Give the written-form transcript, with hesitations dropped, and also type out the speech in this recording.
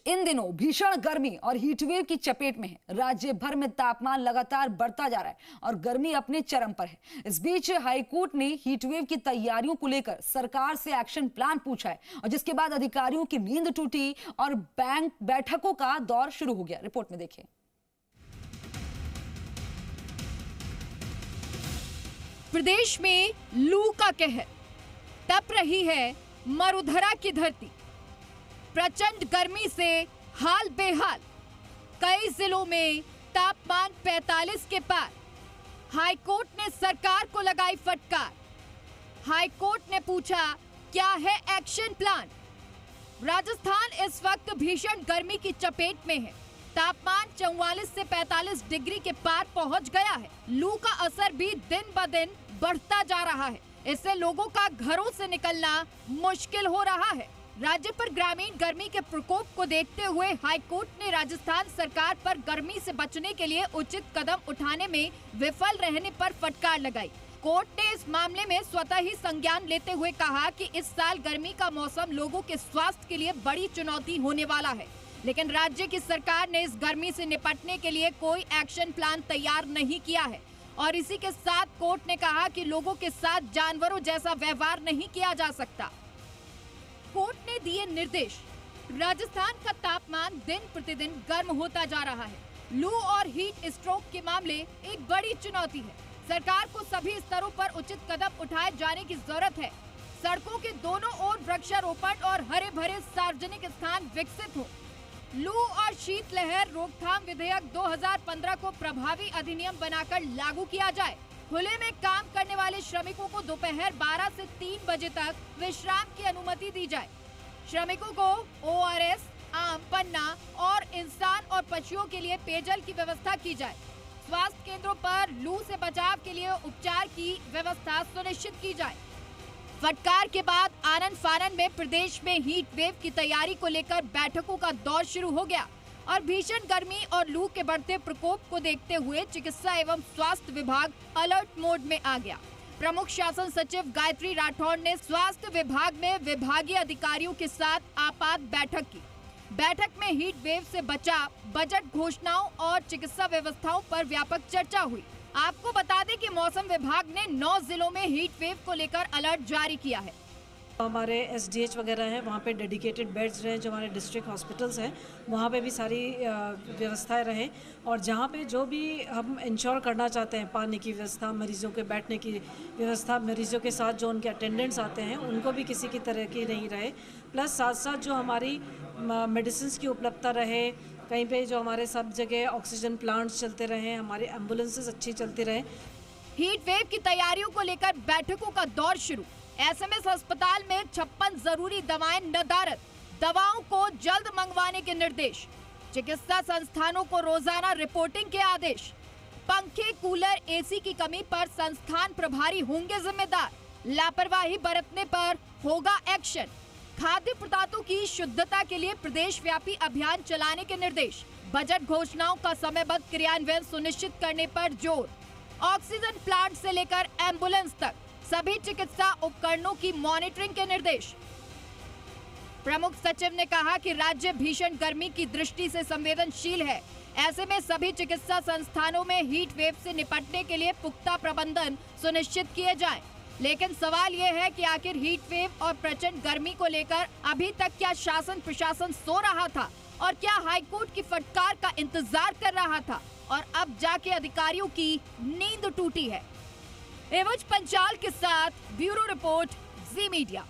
इन दिनों भीषण गर्मी और हीटवेव की चपेट में है। राज्य भर में तापमान लगातार बढ़ता जा रहा है और गर्मी अपने चरम पर है। इस बीच हाईकोर्ट ने हीटवेव की तैयारियों को लेकर सरकार से एक्शन प्लान पूछा है और जिसके बाद अधिकारियों की नींद टूटी और बैंक बैठकों का दौर शुरू हो गया। रिपोर्ट में देखिए। प्रदेश में लू का कहर, तप रही है मरुधरा की धरती। प्रचंड गर्मी से हाल बेहाल, कई जिलों में तापमान 45 के पार। हाईकोर्ट ने सरकार को लगाई फटकार। हाईकोर्ट ने पूछा, क्या है एक्शन प्लान? राजस्थान इस वक्त भीषण गर्मी की चपेट में है। तापमान 44 से 45 डिग्री के पार पहुंच गया है। लू का असर भी दिन ब दिन बढ़ता जा रहा है। इससे लोगों का घरों से निकलना मुश्किल हो रहा है। राज्य पर ग्रामीण गर्मी के प्रकोप को देखते हुए हाईकोर्ट ने राजस्थान सरकार पर गर्मी से बचने के लिए उचित कदम उठाने में विफल रहने पर फटकार लगाई। कोर्ट ने इस मामले में स्वतः ही संज्ञान लेते हुए कहा कि इस साल गर्मी का मौसम लोगों के स्वास्थ्य के लिए बड़ी चुनौती होने वाला है, लेकिन राज्य की सरकार ने इस गर्मी से निपटने के लिए कोई एक्शन प्लान तैयार नहीं किया है। और इसी के साथ कोर्ट ने कहा कि लोगों के साथ जानवरों जैसा व्यवहार नहीं किया जा सकता। कोर्ट ने दिए निर्देश। राजस्थान का तापमान दिन प्रतिदिन गर्म होता जा रहा है। लू और हीट स्ट्रोक के मामले एक बड़ी चुनौती है। सरकार को सभी स्तरों पर उचित कदम उठाए जाने की जरूरत है। सड़कों के दोनों ओर वृक्षारोपण और हरे भरे सार्वजनिक स्थान विकसित हो। लू और शीतलहर रोकथाम विधेयक 2015 को प्रभावी अधिनियम बनाकर लागू किया जाए। खुले में काम करने वाले श्रमिकों को दोपहर 12 से 3 बजे तक विश्राम की अनुमति दी जाए। श्रमिकों को ORS, आम पन्ना और इंसान और पशुओं के लिए पेयजल की व्यवस्था की जाए। स्वास्थ्य केंद्रों पर लू से बचाव के लिए उपचार की व्यवस्था सुनिश्चित की जाए। फटकार के बाद आनन फानन में प्रदेश में हीट वेव की तैयारी को लेकर बैठकों का दौर शुरू हो गया और भीषण गर्मी और लू के बढ़ते प्रकोप को देखते हुए चिकित्सा एवं स्वास्थ्य विभाग अलर्ट मोड में आ गया। प्रमुख शासन सचिव गायत्री राठौड़ ने स्वास्थ्य विभाग में विभागीय अधिकारियों के साथ आपात बैठक की। बैठक में हीट वेव से बचाव, बजट घोषणाओं और चिकित्सा व्यवस्थाओं पर व्यापक चर्चा हुई। आपको बता दें कि मौसम विभाग ने 9 जिलों में हीट वेव को लेकर अलर्ट जारी किया है। हमारे SDH वगैरह है, वहाँ पे डेडिकेटेड बेड्स रहे, जो हमारे डिस्ट्रिक्ट हॉस्पिटल्स हैं वहाँ पे भी सारी व्यवस्थाएं रहें। और जहाँ पे जो भी हम इंश्योर करना चाहते हैं, पानी की व्यवस्था, मरीजों के बैठने की व्यवस्था, मरीजों के साथ जो उनके अटेंडेंट्स आते हैं उनको भी किसी की तरह की नहीं रहे। प्लस साथ साथ जो हमारी मेडिसिन की उपलब्धता रहे, कहीं पे जो हमारे सब जगह ऑक्सीजन प्लांट्स चलते रहें, हमारी एम्बुलेंसेस अच्छी चलती रहें। हीट वेव की तैयारियों को लेकर बैठकों का दौर शुरू। SMS अस्पताल में 56 जरूरी दवाएं नदारद। दवाओं को जल्द मंगवाने के निर्देश। चिकित्सा संस्थानों को रोजाना रिपोर्टिंग के आदेश। पंखे, कूलर, AC की कमी पर संस्थान प्रभारी होंगे जिम्मेदार। लापरवाही बरतने पर होगा एक्शन। खाद्य पदार्थों की शुद्धता के लिए प्रदेश व्यापी अभियान चलाने के निर्देश। बजट घोषणाओं का समयबद्ध क्रियान्वयन सुनिश्चित करने पर जोर। ऑक्सीजन प्लांट से लेकर एम्बुलेंस तक सभी चिकित्सा उपकरणों की मॉनिटरिंग के निर्देश। प्रमुख सचिव ने कहा कि राज्य भीषण गर्मी की दृष्टि से संवेदनशील है। ऐसे में सभी चिकित्सा संस्थानों में हीट वेव से निपटने के लिए पुख्ता प्रबंधन सुनिश्चित किए जाएं। लेकिन सवाल ये है कि आखिर हीट वेव और प्रचंड गर्मी को लेकर अभी तक क्या शासन प्रशासन सो रहा था और क्या हाईकोर्ट की फटकार का इंतजार कर रहा था और अब जाके अधिकारियों की नींद टूटी है। एवज पंचाल के साथ ब्यूरो रिपोर्ट, जी मीडिया।